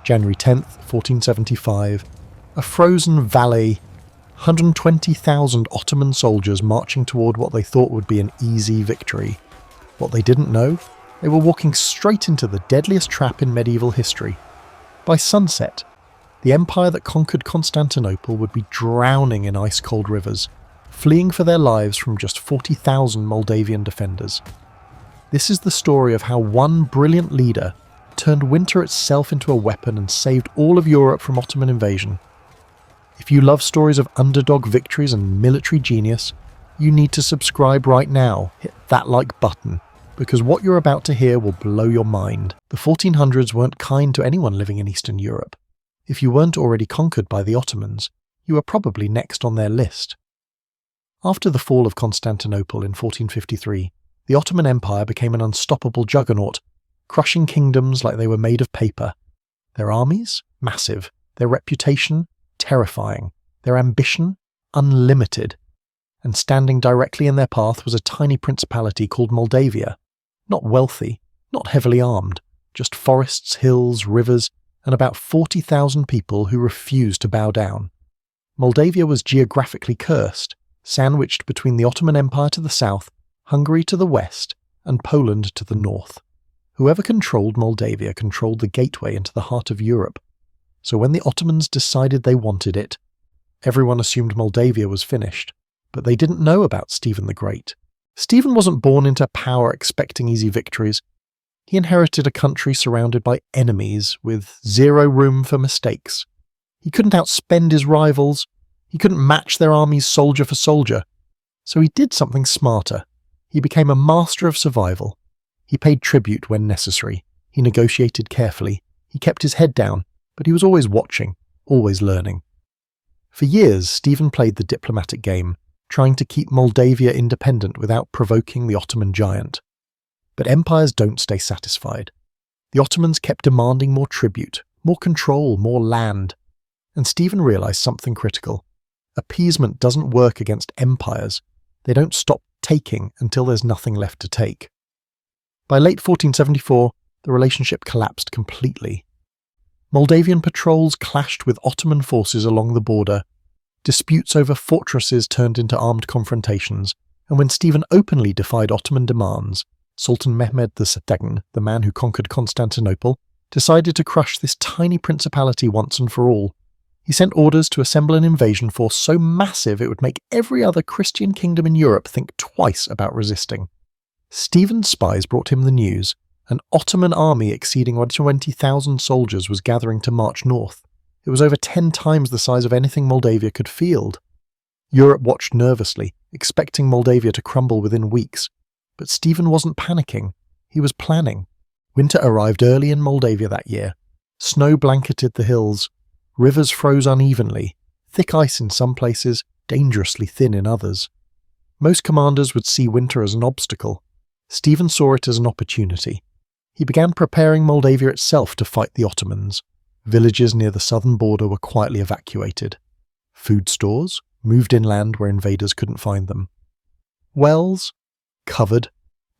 January 10th, 1475, a frozen valley, 120,000 Ottoman soldiers marching toward what they thought would be an easy victory. What they didn't know? They were walking straight into the deadliest trap in medieval history. By sunset, the empire that conquered Constantinople would be drowning in ice-cold rivers, fleeing for their lives from just 40,000 Moldavian defenders. This is the story of how one brilliant leader turned winter itself into a weapon and saved all of Europe from Ottoman invasion. If you love stories of underdog victories and military genius, you need to subscribe right now. Hit that like button, because what you're about to hear will blow your mind. The 1400s weren't kind to anyone living in Eastern Europe. If you weren't already conquered by the Ottomans, you were probably next on their list. After the fall of Constantinople in 1453, the Ottoman Empire became an unstoppable juggernaut, crushing kingdoms like they were made of paper. Their armies? Massive. Their reputation? Terrifying. Their ambition? Unlimited. And standing directly in their path was a tiny principality called Moldavia. Not wealthy, not heavily armed, just forests, hills, rivers, and about 40,000 people who refused to bow down. Moldavia was geographically cursed, sandwiched between the Ottoman Empire to the south, Hungary to the west, and Poland to the north. Whoever controlled Moldavia controlled the gateway into the heart of Europe. So when the Ottomans decided they wanted it, everyone assumed Moldavia was finished. But they didn't know about Stephen the Great. Stephen wasn't born into power expecting easy victories. He inherited a country surrounded by enemies with zero room for mistakes. He couldn't outspend his rivals. He couldn't match their armies soldier for soldier. So he did something smarter. He became a master of survival. He paid tribute when necessary. He negotiated carefully. He kept his head down, but he was always watching, always learning. For years, Stephen played the diplomatic game, trying to keep Moldavia independent without provoking the Ottoman giant. But empires don't stay satisfied. The Ottomans kept demanding more tribute, more control, more land. And Stephen realized something critical. Appeasement doesn't work against empires. They don't stop taking until there's nothing left to take. By late 1474, the relationship collapsed completely. Moldavian patrols clashed with Ottoman forces along the border. Disputes over fortresses turned into armed confrontations, and when Stephen openly defied Ottoman demands, Sultan Mehmed II, the man who conquered Constantinople, decided to crush this tiny principality once and for all. He sent orders to assemble an invasion force so massive it would make every other Christian kingdom in Europe think twice about resisting. Stephen's spies brought him the news. An Ottoman army exceeding 20,000 soldiers was gathering to march north. It was over 10 times the size of anything Moldavia could field. Europe watched nervously, expecting Moldavia to crumble within weeks. But Stephen wasn't panicking. He was planning. Winter arrived early in Moldavia that year. Snow blanketed the hills. Rivers froze unevenly. Thick ice in some places, dangerously thin in others. Most commanders would see winter as an obstacle. Stephen saw it as an opportunity. He began preparing Moldavia itself to fight the Ottomans. Villages near the southern border were quietly evacuated. Food stores moved inland where invaders couldn't find them. Wells covered,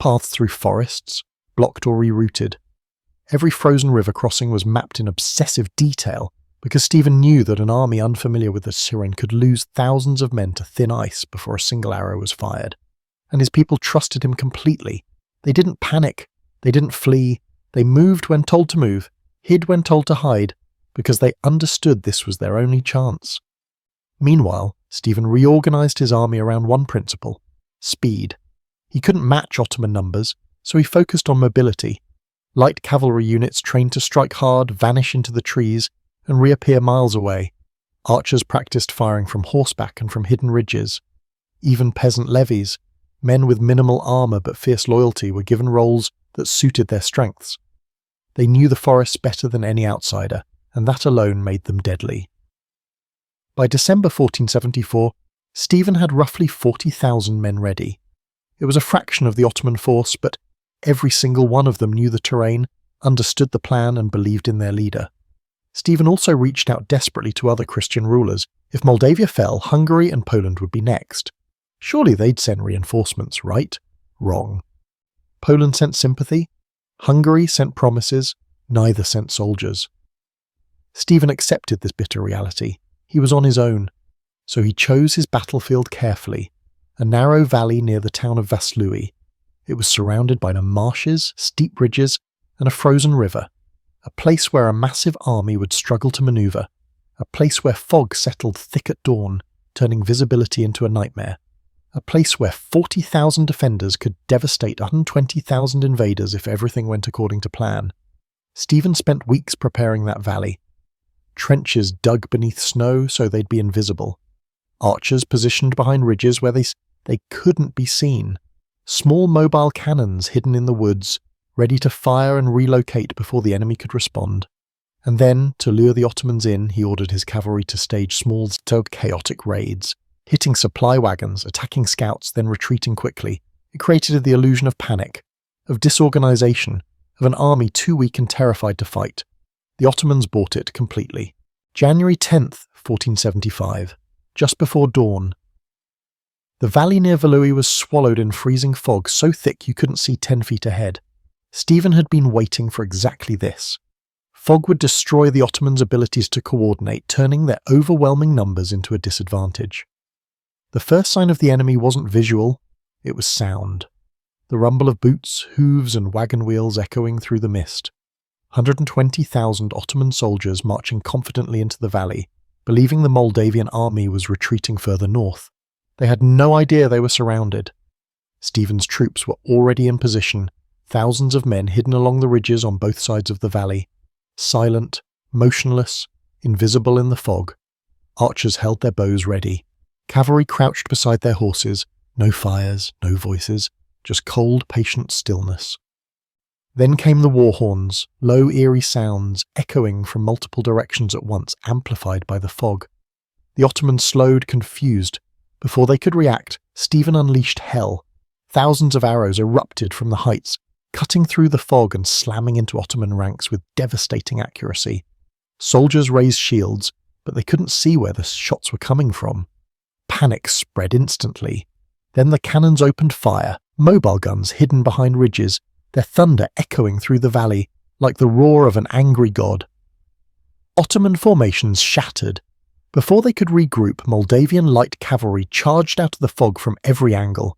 paths through forests, blocked or rerouted. Every frozen river crossing was mapped in obsessive detail because Stephen knew that an army unfamiliar with the terrain could lose thousands of men to thin ice before a single arrow was fired. And his people trusted him completely. They didn't panic. They didn't flee. They moved when told to move, hid when told to hide, because they understood this was their only chance. Meanwhile, Stephen reorganized his army around one principle: speed. He couldn't match Ottoman numbers, so he focused on mobility. Light cavalry units trained to strike hard, vanish into the trees, and reappear miles away. Archers practiced firing from horseback and from hidden ridges. Even peasant levies, men with minimal armor but fierce loyalty, were given roles that suited their strengths. They knew the forests better than any outsider, and that alone made them deadly. By December 1474, Stephen had roughly 40,000 men ready. It was a fraction of the Ottoman force, but every single one of them knew the terrain, understood the plan, and believed in their leader. Stephen also reached out desperately to other Christian rulers. If Moldavia fell, Hungary and Poland would be next. Surely they'd send reinforcements, right? Wrong. Poland sent sympathy. Hungary sent promises. Neither sent soldiers. Stephen accepted this bitter reality. He was on his own. So he chose his battlefield carefully, a narrow valley near the town of Vaslui. It was surrounded by marshes, steep ridges, and a frozen river, a place where a massive army would struggle to maneuver, a place where fog settled thick at dawn, turning visibility into a nightmare, a place where 40,000 defenders could devastate 120,000 invaders if everything went according to plan. Stephen spent weeks preparing that valley. Trenches dug beneath snow so they'd be invisible. Archers positioned behind ridges where they couldn't be seen. Small mobile cannons hidden in the woods, ready to fire and relocate before the enemy could respond. And then, to lure the Ottomans in, he ordered his cavalry to stage small, chaotic raids, hitting supply wagons, attacking scouts, then retreating quickly. It created the illusion of panic, of disorganization, of an army too weak and terrified to fight. The Ottomans bought it completely. January 10th, 1475, just before dawn. The valley near Vaslui was swallowed in freezing fog so thick you couldn't see 10 feet ahead. Stephen had been waiting for exactly this. Fog would destroy the Ottomans' abilities to coordinate, turning their overwhelming numbers into a disadvantage. The first sign of the enemy wasn't visual, it was sound. The rumble of boots, hooves, and wagon wheels echoing through the mist. 120,000 Ottoman soldiers marching confidently into the valley, believing the Moldavian army was retreating further north. They had no idea they were surrounded. Stephen's troops were already in position, thousands of men hidden along the ridges on both sides of the valley. Silent, motionless, invisible in the fog. Archers held their bows ready. Cavalry crouched beside their horses, no fires, no voices, just cold, patient stillness. Then came the war horns, low, eerie sounds, echoing from multiple directions at once, amplified by the fog. The Ottomans slowed, confused. Before they could react, Stephen unleashed hell. Thousands of arrows erupted from the heights, cutting through the fog and slamming into Ottoman ranks with devastating accuracy. Soldiers raised shields, but they couldn't see where the shots were coming from. Panic spread instantly. Then the cannons opened fire, mobile guns hidden behind ridges, their thunder echoing through the valley like the roar of an angry god. Ottoman formations shattered. Before they could regroup, Moldavian light cavalry charged out of the fog from every angle.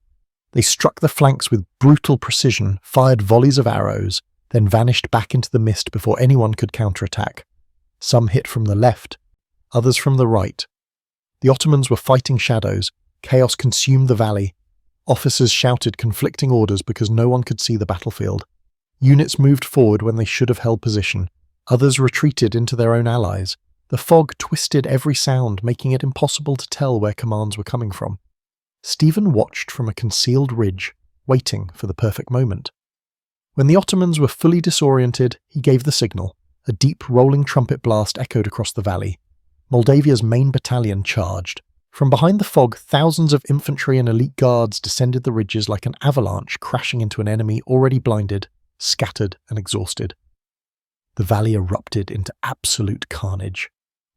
They struck the flanks with brutal precision, fired volleys of arrows, then vanished back into the mist before anyone could counterattack. Some hit from the left, others from the right. The Ottomans were fighting shadows. Chaos consumed the valley. Officers shouted conflicting orders because no one could see the battlefield. Units moved forward when they should have held position. Others retreated into their own allies. The fog twisted every sound, making it impossible to tell where commands were coming from. Stephen watched from a concealed ridge, waiting for the perfect moment. When the Ottomans were fully disoriented, he gave the signal. A deep, rolling trumpet blast echoed across the valley. Moldavia's main battalion charged. From behind the fog, thousands of infantry and elite guards descended the ridges like an avalanche, crashing into an enemy already blinded, scattered, and exhausted. The valley erupted into absolute carnage.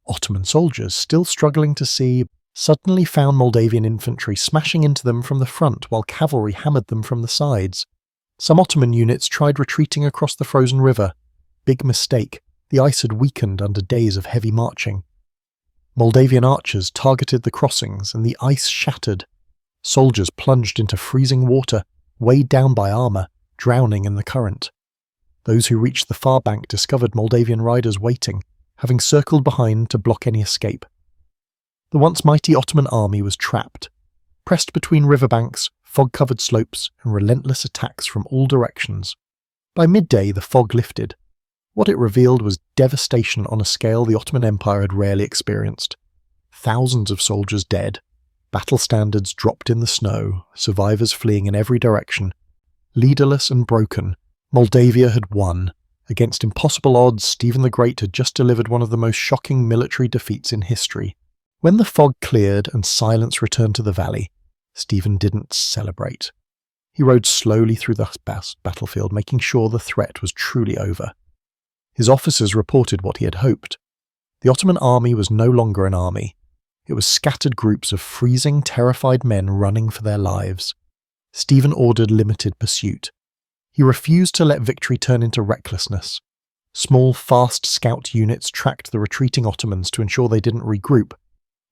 Ottoman soldiers, still struggling to see, suddenly found Moldavian infantry smashing into them from the front while cavalry hammered them from the sides. Some Ottoman units tried retreating across the frozen river. Big mistake. The ice had weakened under days of heavy marching. Moldavian archers targeted the crossings and the ice shattered. Soldiers plunged into freezing water, weighed down by armour, drowning in the current. Those who reached the far bank discovered Moldavian riders waiting, having circled behind to block any escape. The once mighty Ottoman army was trapped, pressed between riverbanks, fog-covered slopes, and relentless attacks from all directions. By midday, the fog lifted. What it revealed was devastation on a scale the Ottoman Empire had rarely experienced. Thousands of soldiers dead, battle standards dropped in the snow, survivors fleeing in every direction. Leaderless and broken, Moldavia had won. Against impossible odds, Stephen the Great had just delivered one of the most shocking military defeats in history. When the fog cleared and silence returned to the valley, Stephen didn't celebrate. He rode slowly through the battlefield, making sure the threat was truly over. His officers reported what he had hoped. The Ottoman army was no longer an army. It was scattered groups of freezing, terrified men running for their lives. Stephen ordered limited pursuit. He refused to let victory turn into recklessness. Small, fast scout units tracked the retreating Ottomans to ensure they didn't regroup,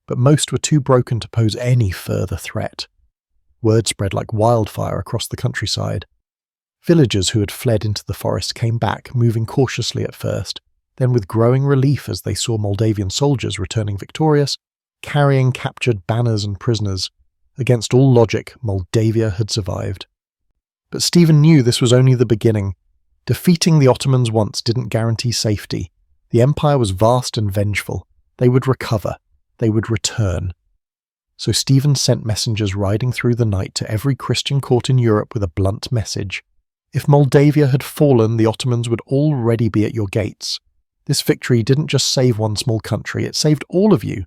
but most were too broken to pose any further threat. Word spread like wildfire across the countryside. Villagers who had fled into the forest came back, moving cautiously at first, then with growing relief as they saw Moldavian soldiers returning victorious, carrying captured banners and prisoners. Against all logic, Moldavia had survived. But Stephen knew this was only the beginning. Defeating the Ottomans once didn't guarantee safety. The empire was vast and vengeful. They would recover. They would return. So Stephen sent messengers riding through the night to every Christian court in Europe with a blunt message. If Moldavia had fallen, the Ottomans would already be at your gates. This victory didn't just save one small country, it saved all of you.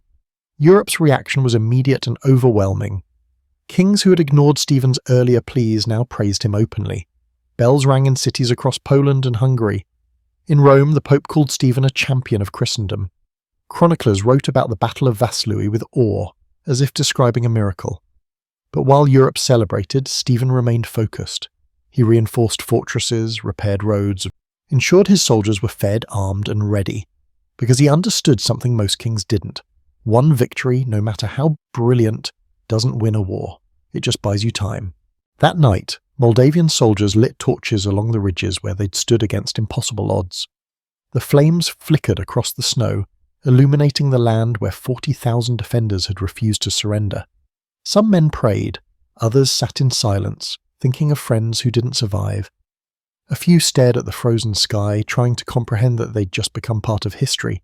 Europe's reaction was immediate and overwhelming. Kings who had ignored Stephen's earlier pleas now praised him openly. Bells rang in cities across Poland and Hungary. In Rome, the Pope called Stephen a champion of Christendom. Chroniclers wrote about the Battle of Vaslui with awe, as if describing a miracle. But while Europe celebrated, Stephen remained focused. He reinforced fortresses, repaired roads, ensured his soldiers were fed, armed, and ready, because he understood something most kings didn't. One victory, no matter how brilliant, doesn't win a war. It just buys you time. That night, Moldavian soldiers lit torches along the ridges where they'd stood against impossible odds. The flames flickered across the snow, illuminating the land where 40,000 defenders had refused to surrender. Some men prayed, others sat in silence, thinking of friends who didn't survive. A few stared at the frozen sky, trying to comprehend that they'd just become part of history.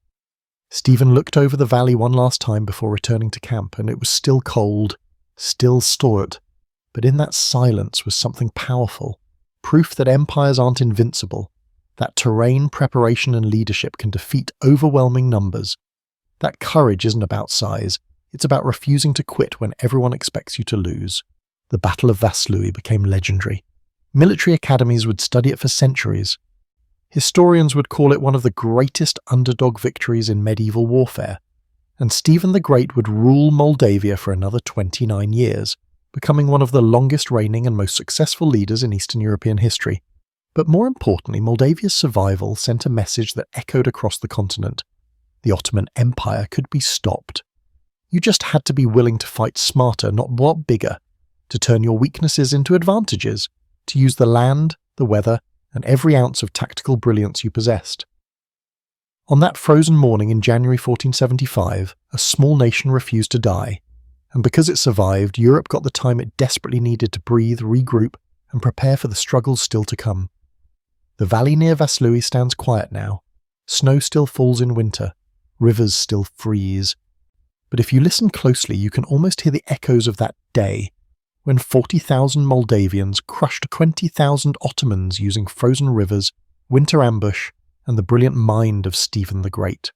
Stephen looked over the valley one last time before returning to camp, and it was still cold, still stalwart, but in that silence was something powerful, proof that empires aren't invincible, that terrain, preparation and leadership can defeat overwhelming numbers. That courage isn't about size, it's about refusing to quit when everyone expects you to lose. The Battle of Vaslui became legendary. Military academies would study it for centuries. Historians would call it one of the greatest underdog victories in medieval warfare, and Stephen the Great would rule Moldavia for another 29 years, becoming one of the longest reigning and most successful leaders in Eastern European history. But more importantly, Moldavia's survival sent a message that echoed across the continent. The Ottoman Empire could be stopped. You just had to be willing to fight smarter, not bigger, to turn your weaknesses into advantages, to use the land, the weather, and every ounce of tactical brilliance you possessed. On that frozen morning in January 1475, a small nation refused to die, and because it survived, Europe got the time it desperately needed to breathe, regroup, and prepare for the struggles still to come. The valley near Vaslui stands quiet now. Snow still falls in winter, rivers still freeze. But if you listen closely, you can almost hear the echoes of that day, when 40,000 Moldavians crushed 20,000 Ottomans using frozen rivers, winter ambush, and the brilliant mind of Stephen the Great.